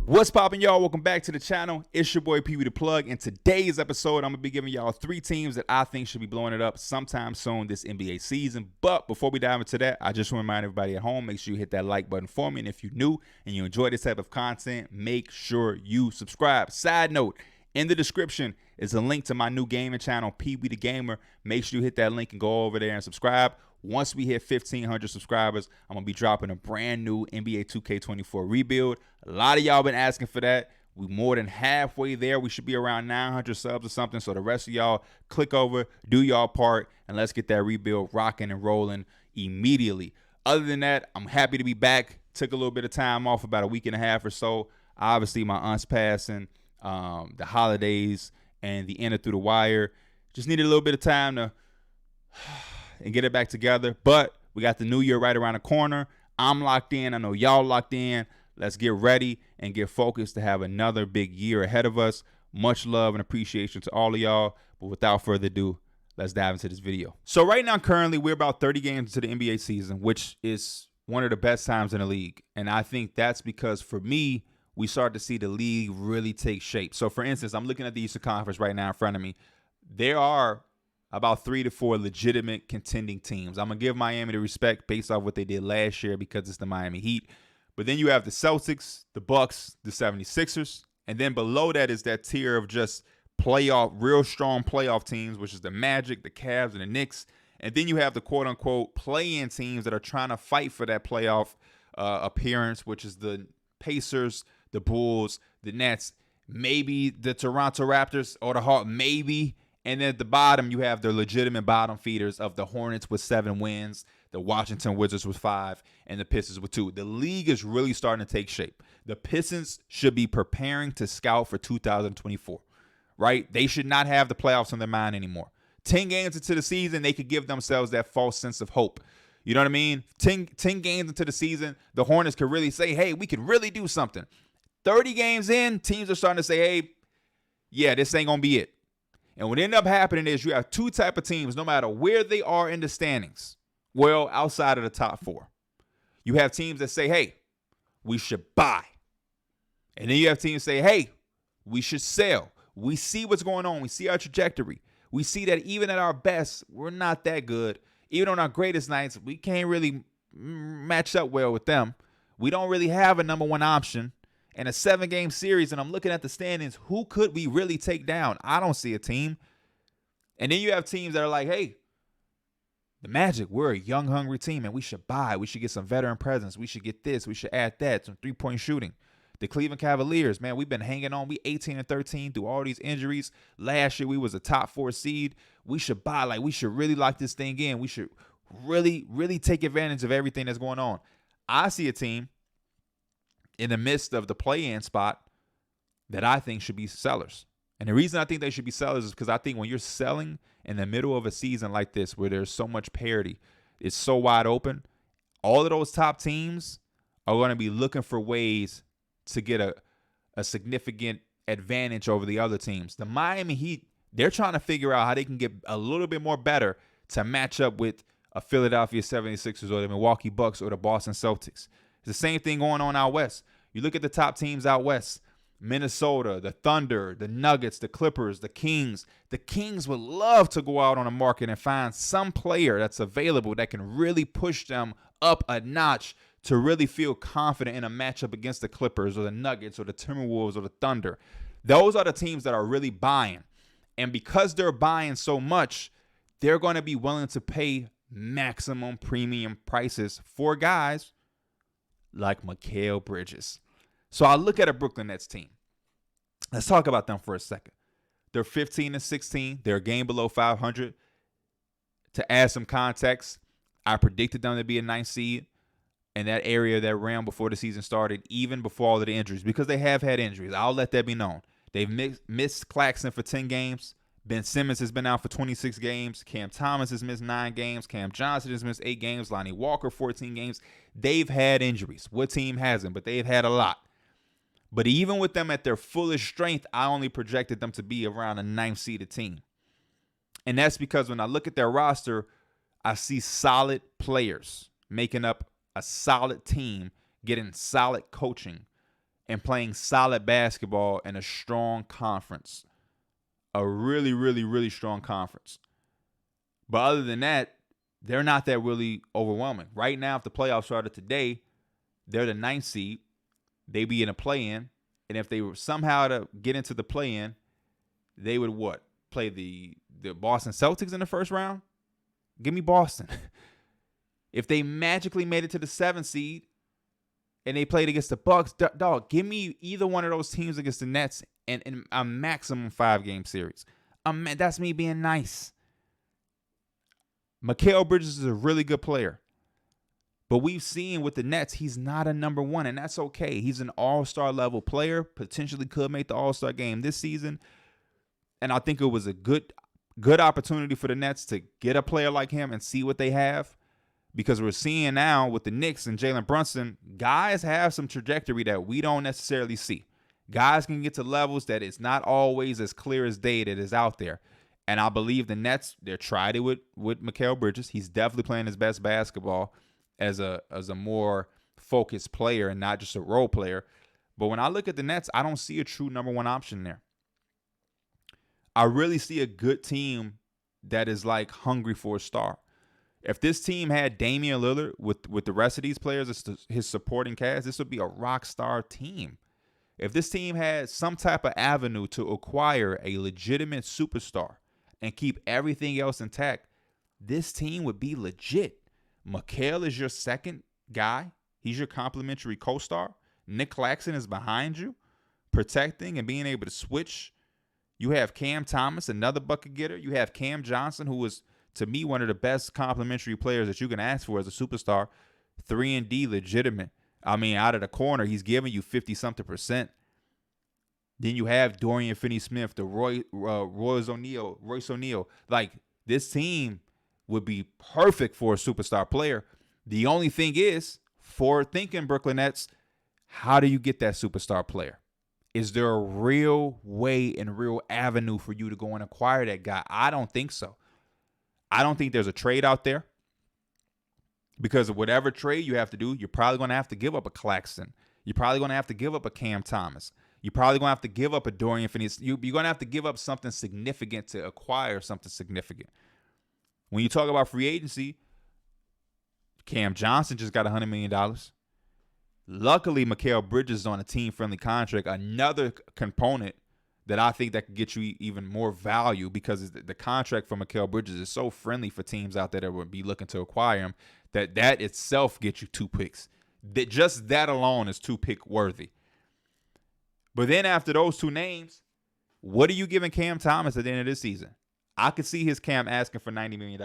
What's poppin', y'all? Welcome back to the channel. It's your boy Pee Wee the Plug. In today's episode, I'm gonna be giving y'all 3 teams that I think should be blowing it up sometime soon this NBA season. But before we dive into that, I just want to remind everybody at home, make sure you hit that like button for me. And if you're new and you enjoy this type of content, make sure you subscribe. Side note, in the description is a link to my new gaming channel, Pee Wee the Gamer. Make sure you hit that link and go over there and subscribe. Once we hit 1,500 subscribers, I'm going to be dropping a brand new NBA 2K24 rebuild. A lot of y'all been asking for that. We more than halfway there. We should be around 900 subs or something. So the rest of y'all, click over, do y'all part, and let's get that rebuild rocking and rolling immediately. Other than that, I'm happy to be back. Took a little bit of time off, about a week and a half or so. Obviously, my aunt's passing, the holidays, and the end of Through the Wire. Just needed a little bit of time to and get it back together. But we got the new year right around the corner. I'm locked in. I know y'all locked in. Let's get ready and get focused to have another big year ahead of us. Much love and appreciation to all of y'all. But without further ado, let's dive into this video. So right now, currently, we're about 30 games into the NBA season, which is one of the best times in the league. And I think that's because, for me, we start to see the league really take shape. So, for instance, I'm looking at the Eastern Conference right now in front of me. There are about 3 to 4 legitimate contending teams. I'm going to give Miami the respect based off what they did last year because it's the Miami Heat. But then you have the Celtics, the Bucks, the 76ers. And then below that is that tier of just playoff, real strong playoff teams, which is the Magic, the Cavs, and the Knicks. And then you have the quote-unquote play-in teams that are trying to fight for that playoff appearance, which is the Pacers, the Bulls, the Nets, maybe the Toronto Raptors or the Hawks, maybe. And then at the bottom, you have the legitimate bottom feeders of the Hornets with 7 wins, the Washington Wizards with 5, and the Pistons with 2. The league is really starting to take shape. The Pistons should be preparing to scout for 2024, right? They should not have the playoffs on their mind anymore. 10 games into the season, they could give themselves that false sense of hope. You know what I mean? 10 games into the season, the Hornets could really say, hey, we could really do something. 30 games in, teams are starting to say, hey, yeah, this ain't going to be it. And what ended up happening is you have 2 type of teams, no matter where they are in the standings. Well, outside of the top 4. You have teams that say, hey, we should buy. And then you have teams say, hey, we should sell. We see what's going on. We see our trajectory. We see that even at our best, we're not that good. Even on our greatest nights, we can't really match up well with them. We don't really have a number 1 option. In a 7-game series, and I'm looking at the standings, who could we really take down? I don't see a team. And then you have teams that are like, hey, the Magic, we're a young, hungry team, and we should buy. We should get some veteran presence. We should get this. We should add that, some three-point shooting. The Cleveland Cavaliers, man, we've been hanging on. We 18-13 through all these injuries. Last year, we was a top 4 seed. We should buy. Like, we should really lock this thing in. We should really, really take advantage of everything that's going on. I see a team in the midst of the play-in spot that I think should be sellers. And the reason I think they should be sellers is because I think when you're selling in the middle of a season like this, where there's so much parity, it's so wide open, all of those top teams are going to be looking for ways to get a significant advantage over the other teams. The Miami Heat, they're trying to figure out how they can get a little bit more better to match up with a Philadelphia 76ers or the Milwaukee Bucks or the Boston Celtics. It's the same thing going on out west. You look at the top teams out west, Minnesota, the Thunder, the Nuggets, the Clippers, the Kings. The Kings would love to go out on a market and find some player that's available that can really push them up a notch to really feel confident in a matchup against the Clippers or the Nuggets or the Timberwolves or the Thunder. Those are the teams that are really buying. And because they're buying so much, they're going to be willing to pay maximum premium prices for guys like Mikal Bridges. So I look at a Brooklyn Nets team. Let's talk about them for a second. They're 15-16. They're a game below 500. To add some context, I predicted them to be a 9th seed in that area, that realm, before the season started, even before all of the injuries, because they have had injuries. I'll let that be known. They've missed Claxton for 10 games. Ben Simmons has been out for 26 games. Cam Thomas has missed 9 games. Cam Johnson has missed 8 games. Lonnie Walker, 14 games. They've had injuries. What team hasn't? But they've had a lot. But even with them at their fullest strength, I only projected them to be around a 9th-seeded team. And that's because when I look at their roster, I see solid players making up a solid team, getting solid coaching, and playing solid basketball in a strong conference. A really, really, really strong conference. But other than that, they're not that really overwhelming. Right now, if the playoffs started today, they're the 9th seed. They be in a play-in. And if they were somehow to get into the play-in, they would what? Play the Boston Celtics in the first round? Give me Boston. If they magically made it to the 7th seed and they played against the Bucks, dog, give me either one of those teams against the Nets in a maximum 5-game series. That's me being nice. Mikal Bridges is a really good player. But we've seen with the Nets, he's not a number one, and that's okay. He's an all-star level player, potentially could make the all-star game this season. And I think it was a good opportunity for the Nets to get a player like him and see what they have. Because we're seeing now with the Knicks and Jalen Brunson, guys have some trajectory that we don't necessarily see. Guys can get to levels that it's not always as clear as day that is out there. And I believe the Nets, they're tried it with Mikal Bridges. He's definitely playing his best basketball as a more focused player and not just a role player. But when I look at the Nets, I don't see a true number one option there. I really see a good team that is like hungry for a star. If this team had Damian Lillard with the rest of these players as his supporting cast, this would be a rock star team. If this team had some type of avenue to acquire a legitimate superstar and keep everything else intact, this team would be legit. Mikal is your second guy. He's your complimentary co-star. Nick Claxton is behind you, protecting and being able to switch. You have Cam Thomas, another bucket getter. You have Cam Johnson, who is, to me, one of the best complimentary players that you can ask for as a superstar. 3-and-D, legitimate. I mean, out of the corner, he's giving you 50-something%. Then you have Dorian Finney-Smith, the Royce O'Neal. Like, this team would be perfect for a superstar player. The only thing is, forward thinking Brooklyn Nets, how do you get that superstar player? Is there a real way and real avenue for you to go and acquire that guy? I don't think so. I don't think there's a trade out there. Because of whatever trade you have to do, you're probably going to have to give up a Claxton. You're probably going to have to give up a Cam Thomas. You're probably going to have to give up a Dorian Finney. You're going to have to give up something significant to acquire something significant. When you talk about free agency, Cam Johnson just got $100 million. Luckily, Mikal Bridges is on a team-friendly contract, another component that I think that could get you even more value because the contract for Mikal Bridges is so friendly for teams out there that would be looking to acquire him that itself gets you 2 picks. Just that alone is 2-pick worthy. But then after those 2 names, what are you giving Cam Thomas at the end of this season? I could see his Cam asking for $90 million.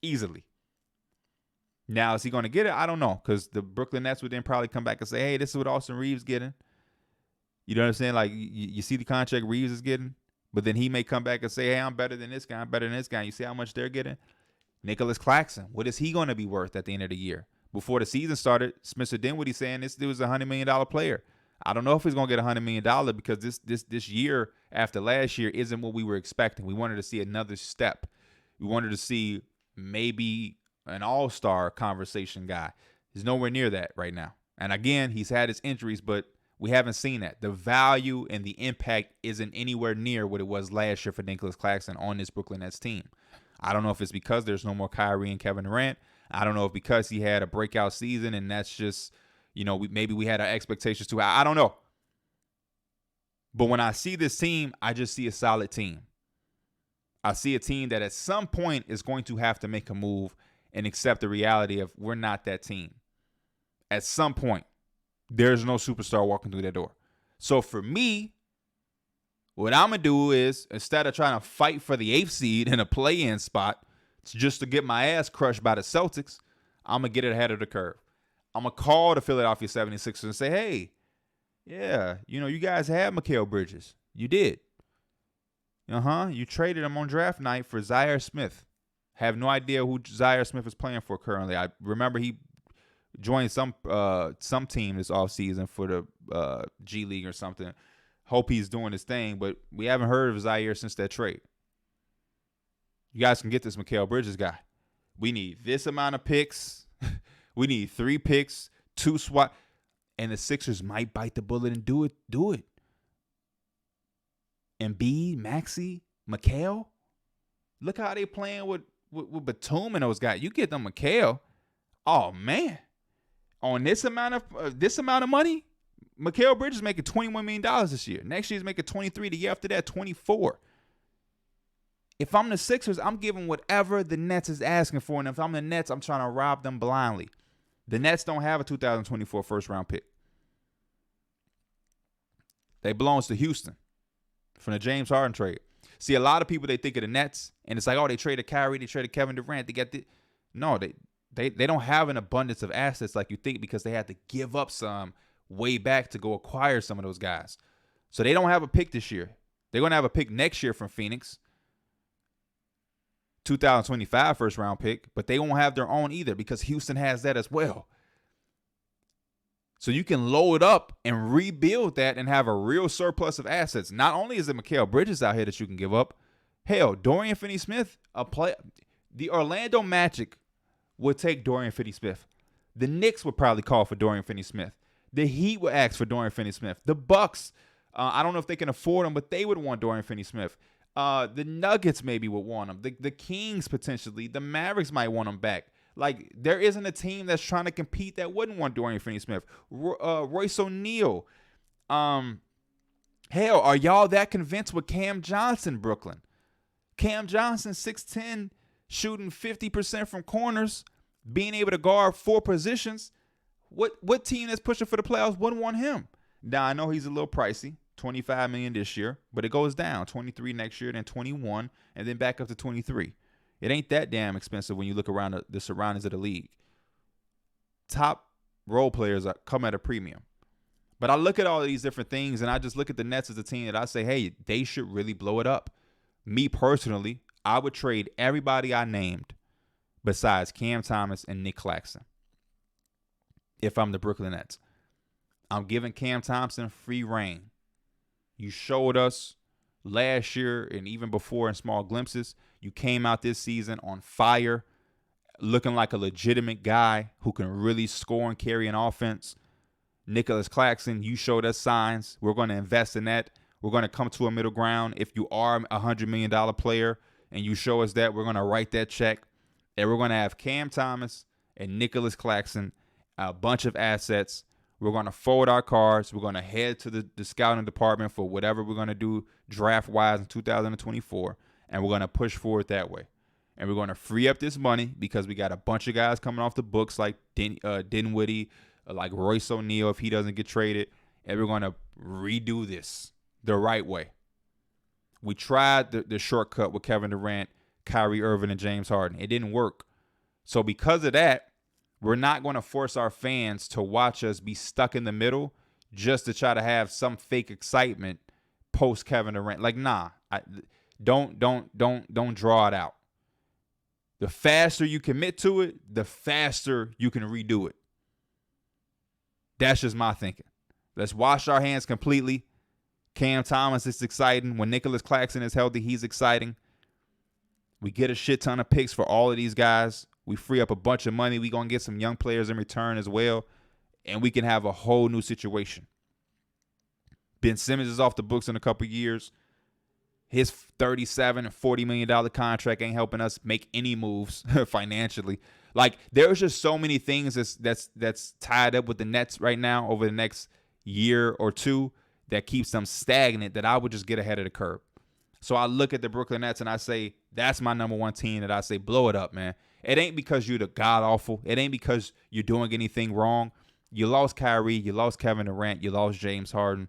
Easily. Now, is he going to get it? I don't know, because the Brooklyn Nets would then probably come back and say, hey, this is what Austin Reeves getting. You know what I'm saying? Like, you see the contract Reeves is getting, but then he may come back and say, hey, I'm better than this guy. I'm better than this guy. You see how much they're getting? Nicholas Claxton, what is he going to be worth at the end of the year? Before the season started, Spencer Dinwiddie saying this dude was a $100 million player. I don't know if he's going to get $100 million because this year after last year isn't what we were expecting. We wanted to see another step. We wanted to see maybe an all-star conversation guy. He's nowhere near that right now. And again, he's had his injuries, but we haven't seen that. The value and the impact isn't anywhere near what it was last year for Nicholas Claxton on this Brooklyn Nets team. I don't know if it's because there's no more Kyrie and Kevin Durant. I don't know if because he had a breakout season and that's just, maybe we had our expectations too high. I don't know. But when I see this team, I just see a solid team. I see a team that at some point is going to have to make a move and accept the reality of we're not that team. At some point, there's no superstar walking through that door. So for me, what I'm going to do is, instead of trying to fight for the 8th seed in a play-in spot just to get my ass crushed by the Celtics, I'm going to get it ahead of the curve. I'm going to call the Philadelphia 76ers and say, hey, yeah, you guys have Mikal Bridges. You did. You traded him on draft night for Zaire Smith. Have no idea who Zaire Smith is playing for currently. I remember he joined some team this offseason for the G League or something. Hope he's doing his thing, but we haven't heard of Zaire since that trade. You guys can get this Mikal Bridges guy. We need this amount of picks. We need 3 picks, 2 swap. And the Sixers might bite the bullet and do it. Embiid, Maxey, Mikal. Look how they playing with Batum and those guys. You get them Mikal. Oh man. On this amount of money, Mikal Bridges is making $21 million this year. Next year he's making 23. The year after that, 24. If I'm the Sixers, I'm giving whatever the Nets is asking for. And if I'm the Nets, I'm trying to rob them blindly. The Nets don't have a 2024 first-round pick. They belongs to Houston from the James Harden trade. See, a lot of people, they think of the Nets, and it's like, oh, they traded Kyrie, they traded Kevin Durant. No, they don't have an abundance of assets like you think, because they had to give up some way back to go acquire some of those guys. So they don't have a pick this year. They're going to have a pick next year from Phoenix. 2025 first round pick, but they won't have their own either because Houston has that as well. So you can load up and rebuild that and have a real surplus of assets. Not only is it Mikal Bridges out here that you can give up, hell, Dorian Finney-Smith, the Orlando Magic would take Dorian Finney-Smith. The Knicks would probably call for Dorian Finney-Smith. The Heat would ask for Dorian Finney-Smith. The Bucks, I don't know if they can afford him, but they would want Dorian Finney-Smith. The Nuggets maybe would want him. The Kings potentially. The Mavericks might want him back. Like, there isn't a team that's trying to compete that wouldn't want Dorian Finney-Smith. Royce O'Neal. Hell, are y'all that convinced with Cam Johnson, Brooklyn? Cam Johnson, 6'10", shooting 50% from corners, being able to guard 4 positions. What team that's pushing for the playoffs wouldn't want him? Now, I know he's a little pricey. $25 million this year, but it goes down. 23 next year, then 21, and then back up to 23. It ain't that damn expensive when you look around the surroundings of the league. Top role players come at a premium. But I look at all of these different things, and I just look at the Nets as a team that I say, hey, they should really blow it up. Me personally, I would trade everybody I named besides Cam Thomas and Nick Claxton if I'm the Brooklyn Nets. I'm giving Cam Thompson free reign. You showed us last year and even before in small glimpses. You came out this season on fire, looking like a legitimate guy who can really score and carry an offense. Nicholas Claxton, you showed us signs. We're going to invest in that. We're going to come to a middle ground. If you are a $100 million player and you show us that, we're going to write that check. And we're going to have Cam Thomas and Nicholas Claxton, a bunch of assets. We're going to forward our cards. We're going to head to the scouting department for whatever we're going to do draft-wise in 2024, and we're going to push forward that way. And we're going to free up this money because we got a bunch of guys coming off the books like Dinwiddie, like Royce O'Neal if he doesn't get traded, and we're going to redo this the right way. We tried the shortcut with Kevin Durant, Kyrie Irving, and James Harden. It didn't work. So because of that, we're not going to force our fans to watch us be stuck in the middle just to try to have some fake excitement post Kevin Durant. Like, nah, don't draw it out. The faster you commit to it, the faster you can redo it. That's just my thinking. Let's wash our hands completely. Cam Thomas is exciting. When Nicholas Claxton is healthy, he's exciting. We get a shit ton of picks for all of these guys. We free up a bunch of money. We're going to get some young players in return as well. And we can have a whole new situation. Ben Simmons is off the books in a couple years. His $37 and $40 million contract ain't helping us make any moves financially. Like, there's just so many things that's tied up with the Nets right now over the next year or two that keeps them stagnant that I would just get ahead of the curve. So I look at the Brooklyn Nets and I say, that's my number one team that I say, blow it up, man. It ain't because you're the god-awful. It ain't because you're doing anything wrong. You lost Kyrie. You lost Kevin Durant. You lost James Harden.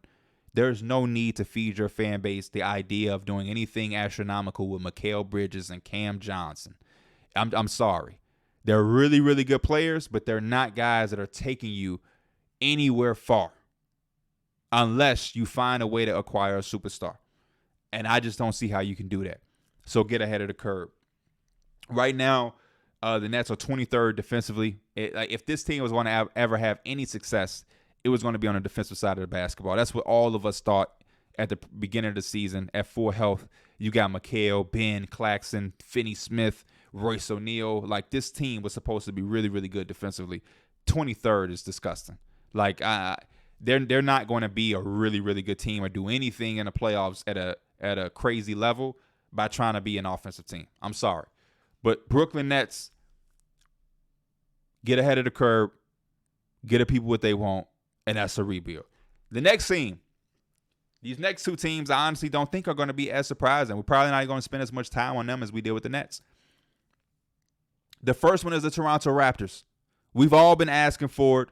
There's no need to feed your fan base the idea of doing anything astronomical with Mikal Bridges and Cam Johnson. I'm sorry. They're really, really good players, but they're not guys that are taking you anywhere far unless you find a way to acquire a superstar. And I just don't see how you can do that. So get ahead of the curve. Right now, the Nets are 23rd defensively. If this team was going to ever have any success, it was going to be on the defensive side of the basketball. That's what all of us thought at the beginning of the season. At full health, you got Mikal, Ben, Claxton, Finney-Smith, Royce O'Neal. Like, this team was supposed to be really, really good defensively. 23rd is disgusting. Like they're not going to be a really, really good team or do anything in the playoffs at a crazy level by trying to be an offensive team. I'm sorry. But Brooklyn Nets get ahead of the curve, get the people what they want, and that's a rebuild. The next team, these next two teams, I honestly don't think are going to be as surprising. We're probably not going to spend as much time on them as we did with the Nets. The first one is the Toronto Raptors. We've all been asking for it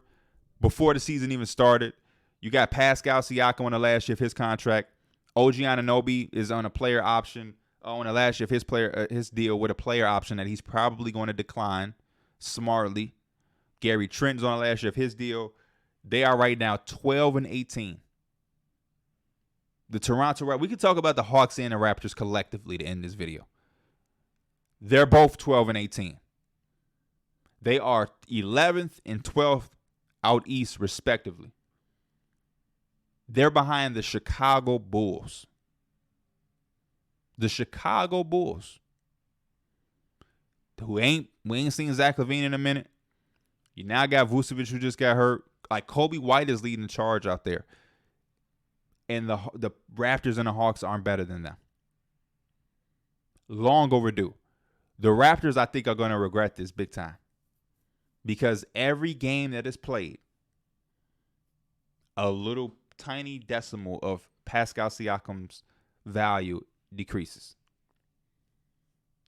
before the season even started. You got Pascal Siakam on the last year of his contract. OG Anunoby is on a player option on the last year of his deal with a player option that he's probably going to decline smartly. Gary Trent's on the last year of his deal. They are right now 12-18. The Toronto Raptors. We can talk about the Hawks and the Raptors collectively to end this video. They're both 12-18. They are 11th and 12th out east, respectively. They're behind the Chicago Bulls. The Chicago Bulls. We ain't seen Zach LaVine in a minute. You now got Vucevic, who just got hurt. Like, Kobe White is leading the charge out there. And the Raptors and the Hawks aren't better than them. Long overdue. The Raptors, I think, are going to regret this big time. Because every game that is played, a little tiny decimal of Pascal Siakam's value decreases.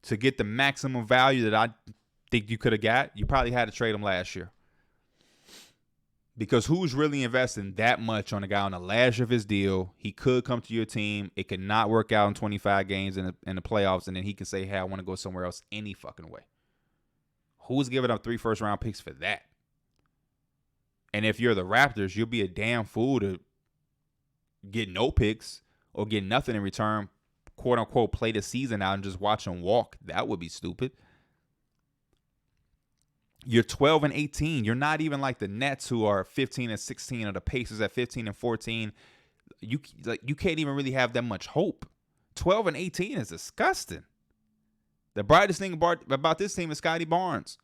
To get the maximum value that I think you could have got, you probably had to trade him last year. Because who's really investing that much on a guy on the last year of his deal? He could come to your team. It could not work out in 25 games in the playoffs, and then he can say, hey, I want to go somewhere else any fucking way. Who's giving up 3 first-round picks for that? And if you're the Raptors, you'll be a damn fool to get no picks or get nothing in return, quote-unquote, play the season out and just watch him walk. That would be stupid. You're 12-18. You're not even like the Nets, who are 15-16, or the Pacers at 15-14. You can't even really have that much hope. 12-18 is disgusting. The brightest thing about this team is Scotty Barnes.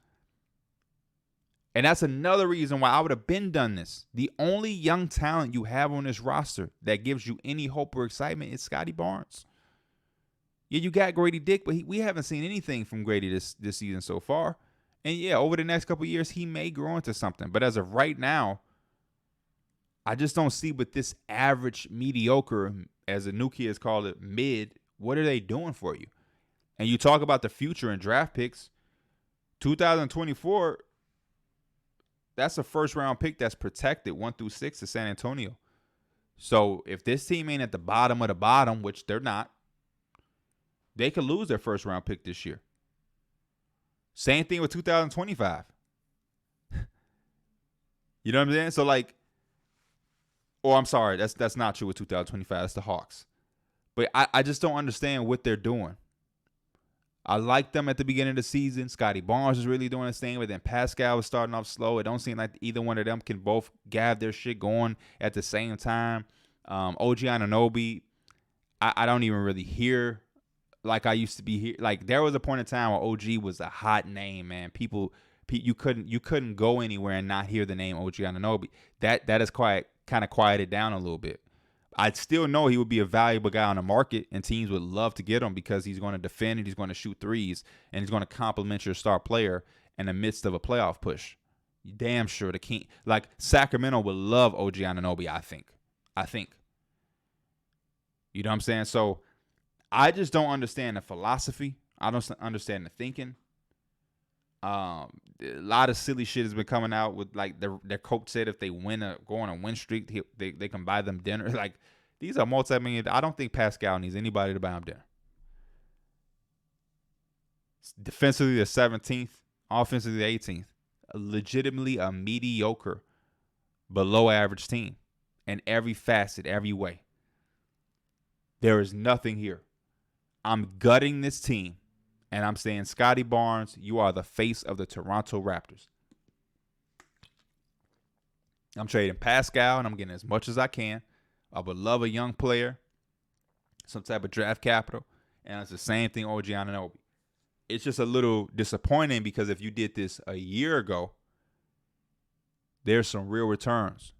And that's another reason why I would have been done this. The only young talent you have on this roster that gives you any hope or excitement is Scotty Barnes. Yeah, you got Grady Dick, but we haven't seen anything from Grady this season so far. And yeah, over the next couple of years, he may grow into something. But as of right now, I just don't see with this average, mediocre, as Anuki has called it, mid, what are they doing for you? And you talk about the future and draft picks. 2024, that's a first-round pick that's protected, 1 through 6 to San Antonio. So if this team ain't at the bottom of the bottom, which they're not, they could lose their first-round pick this year. Same thing with 2025. You know what I'm saying? So like, I'm sorry, that's not true with 2025. That's the Hawks. But I just don't understand what they're doing. I liked them at the beginning of the season. Scotty Barnes was really doing his thing, but then Pascal was starting off slow. It don't seem like either one of them can both have their shit going at the same time. OG Anunoby, I don't even really hear like I used to be here. Like, there was a point in time where OG was a hot name, man. You couldn't go anywhere and not hear the name OG Anunoby. That has kind of quieted down a little bit. I'd still know he would be a valuable guy on the market, and teams would love to get him because he's going to defend and he's going to shoot threes, and he's going to complement your star player in the midst of a playoff push. Damn sure the King, like Sacramento, would love OG Anunoby. I think. You know what I'm saying? So I just don't understand the philosophy. I don't understand the thinking. A lot of silly shit has been coming out with, like, their coach said if they go on a win streak, they can buy them dinner. Like, these are multi-million. I don't think Pascal needs anybody to buy him dinner. Defensively, the 17th. Offensively, the 18th. Legitimately a mediocre, below average team in every facet, every way. There is nothing here. I'm gutting this team. And I'm saying, Scotty Barnes, you are the face of the Toronto Raptors. I'm trading Pascal, and I'm getting as much as I can. I would love a young player, some type of draft capital, and it's the same thing OG Anunoby. It's just a little disappointing because if you did this a year ago, there's some real returns.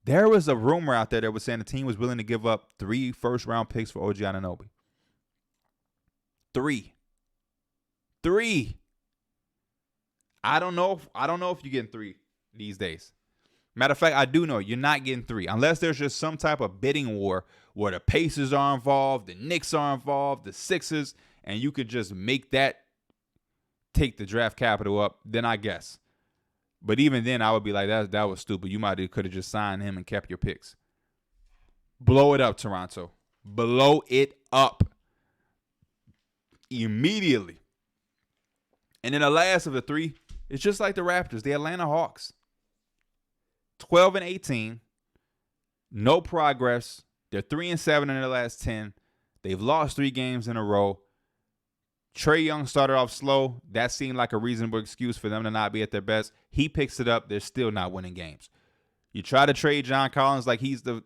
There was a rumor out there that was saying the team was willing to give up 3 first-round picks for OG Anunoby. 3. I don't know if you're getting 3 these days. Matter of fact, I do know you're not getting 3 unless there's just some type of bidding war where the Pacers are involved, the Knicks are involved, the Sixers, and you could just make that take the draft capital up. Then I guess. But even then, I would be like, that was stupid. You could have just signed him and kept your picks. Blow it up, Toronto. Blow it up immediately. And then the last of the 3, it's just like the Raptors, the Atlanta Hawks. 12-18, no progress. They're 3-7 in their last 10. They've lost 3 games in a row. Trae Young started off slow. That seemed like a reasonable excuse for them to not be at their best. He picks it up. They're still not winning games. You try to trade John Collins like he's the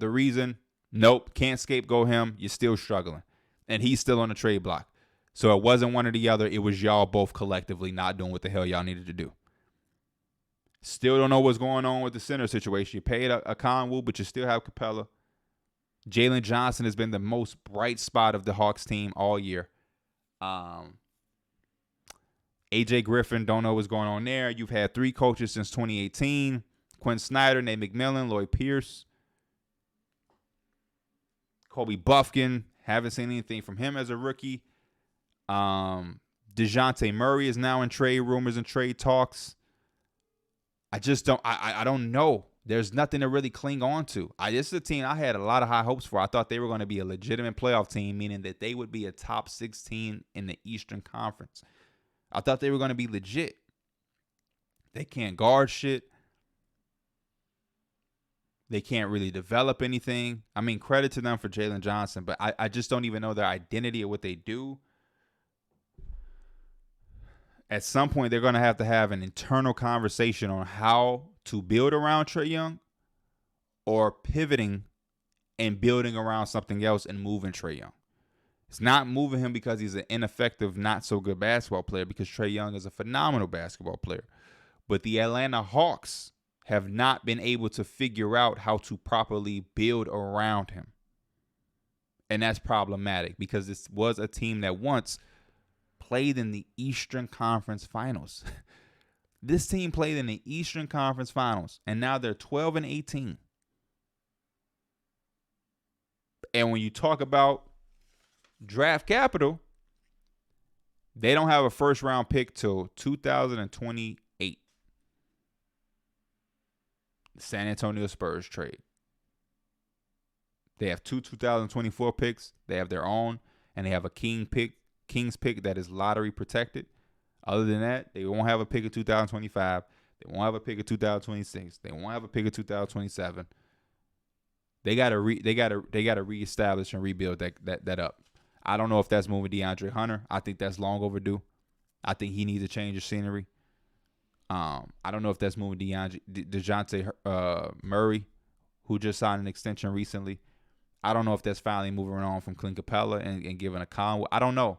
reason. Nope, can't scapegoat him. You're still struggling. And he's still on the trade block. So it wasn't one or the other. It was y'all both collectively not doing what the hell y'all needed to do. Still don't know what's going on with the center situation. You paid a Conwoo, but you still have Capella. Jalen Johnson has been the most bright spot of the Hawks team all year. AJ Griffin, don't know what's going on there. You've had 3 coaches since 2018. Quinn Snyder, Nate McMillan, Lloyd Pierce. Kobe Buffkin, haven't seen anything from him as a rookie. DeJounte Murray is now in trade rumors and trade talks. I just don't know. There's nothing to really cling on to. This is a team I had a lot of high hopes for. I thought they were going to be a legitimate playoff team, meaning that they would be a top 16 in the Eastern Conference. I thought they were going to be legit. They can't guard shit. They can't really develop anything. I mean, credit to them for Jalen Johnson, but I just don't even know their identity or what they do. At some point, they're going to have an internal conversation on how to build around Trae Young or pivoting and building around something else and moving Trae Young. It's not moving him because he's an ineffective, not so good basketball player, because Trae Young is a phenomenal basketball player. But the Atlanta Hawks have not been able to figure out how to properly build around him. And that's problematic because this was a team that once played in the Eastern Conference Finals. This team played in the Eastern Conference Finals, and now they're 12-18. And when you talk about draft capital, they don't have a first-round pick till 2028. The San Antonio Spurs trade. They have 2 2024 picks. They have their own, and they have a Kings pick that is lottery protected. Other than that, they won't have a pick of 2025. They won't have a pick of 2026. They won't have a pick of 2027. They gotta reestablish and rebuild that up. I don't know if that's moving DeAndre Hunter. I think that's long overdue. I think he needs a change of scenery. I don't know if that's moving DeJounte Murray, who just signed an extension recently. I don't know if that's finally moving on from Clint Capella and giving a Conway. I don't know.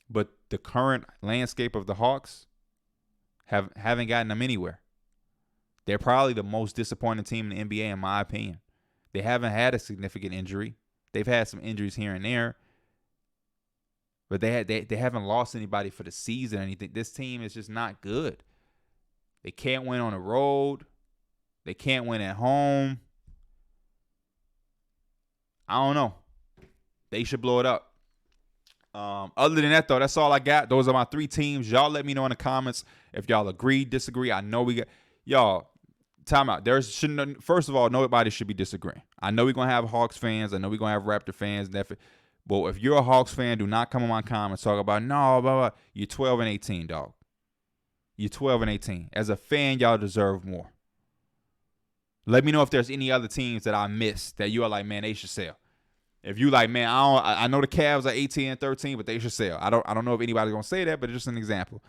But the current landscape of the Hawks haven't gotten them anywhere. They're probably the most disappointing team in the NBA, in my opinion. They haven't had a significant injury. They've had some injuries here and there. But they haven't lost anybody for the season or anything. This team is just not good. They can't win on the road. They can't win at home. I don't know. They should blow it up. Other than that, though, that's all I got. Those are my 3 teams. Y'all let me know in the comments if y'all agree, disagree. I know we got y'all. Time out. First of all, nobody should be disagreeing. I know we're gonna have Hawks fans. I know we're gonna have Raptor fans. But if you're a Hawks fan, do not come in my comments talk about no, blah, blah. You're 12-18, dog. You're 12-18. As a fan, y'all deserve more. Let me know if there's any other teams that I missed that you are like, man, they should sell. If you like, man, I know the Cavs are 18-13, but they should sell. I don't know if anybody's gonna say that, but it's just an example.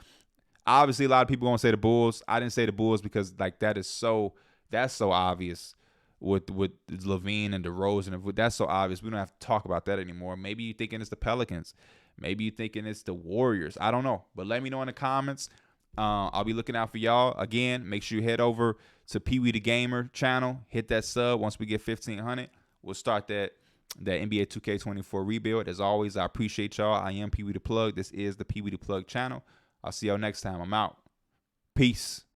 Obviously, a lot of people gonna say the Bulls. I didn't say the Bulls because like that's so obvious with Levine and DeRozan. That's so obvious. We don't have to talk about that anymore. Maybe you're thinking it's the Pelicans. Maybe you're thinking it's the Warriors. I don't know. But let me know in the comments. I'll be looking out for y'all. Again, make sure you head over to Pee Wee the Gamer channel. Hit that sub. Once we get 1,500, we'll start that NBA 2K24 rebuild. As always, I appreciate y'all. I am Pee Wee the Plug. This is the Pee Wee the Plug channel. I'll see y'all next time. I'm out. Peace.